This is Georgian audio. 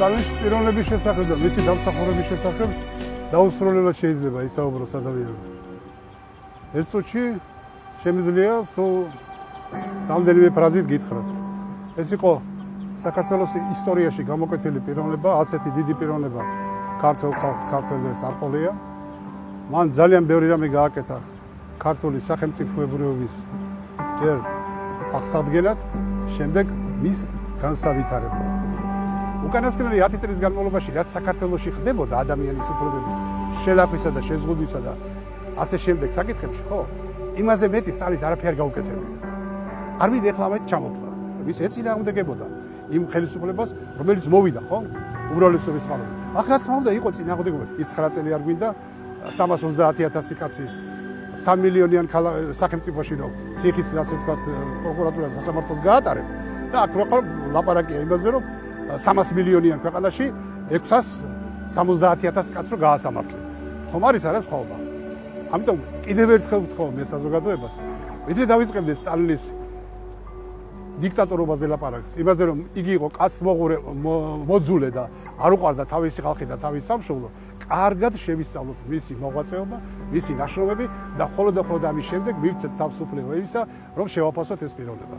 სტალინის პიროვნების შესახებ და მისი დამსახურების შესახებ დაუსრულებლად შეიძლება ისაუბროს ადამიანები. ერთ წუთში შემიძლია სულ რამდენიმე ფრაზით გითხრათ. ეს იყო საქართველოს ისტორიაში გამოკვეთილი პიროვნება, ასეთი დიდი პიროვნება ქართულ ხალხს, ქართველ ერს არ ყოლია. მან ძალიან ბევრი რამე გააკეთა ქართული სახელმწიფოებრიობის ჯერ აღსადგენად, შემდეგ მის განსავითარებლად. უკანასკნელი 10 წლის განმავლობაში რაც საქართველოში ხდებოდა ადამიანის უფლებების შელახვისა და შეზღუდვისა და ასე შემდეგ საკითხებში, ხო? იმაზე მეტი სტალინს არაფერი არ გაუკეთებია. არ მიდე ახლა ამით ჩამოთვლა. ვის ეწინააღმდეგებოდა იმ ხელისუფლებას, რომელიც მოვიდა, ხო? უმრავლესობის წყალობით. აქ რა თქმა უნდა იყო წინააღმდეგობა. ის 9 წელი არ გვინდა 330,000 კაცი 3 მილიონიან სახელმწიფოში რომ ციხის ასე ვთქვათ პროკურატურას სასამართლოს გაატარებ და აქ ლაპარაკია იმაზე რომ 300 მილიონიან ქვეყანაში 670,000 კაცს რო გაასამართლებ. ხომ არის არა სხვაობა? ამიტომ კიდევ ერთხელ ვთხოვ მე საზოგადოებას, ვიდრე დავიწყებდეთ სტალინის დიქტატორობაზე ლაპარაკს, იმაზე რომ იგი იყო კაცმოღურე მოძულე და არ უყვარდა თავისი ხალხი და თავისი სამშობლო, კარგად შევისწავლოთ მისი მოღვაწეობა, მისი ნაშრომები და მხოლოდ ამის შემდეგ მივცეთ თავისუფლება იმისა, რომ შევაფასოთ ეს პიროვნება.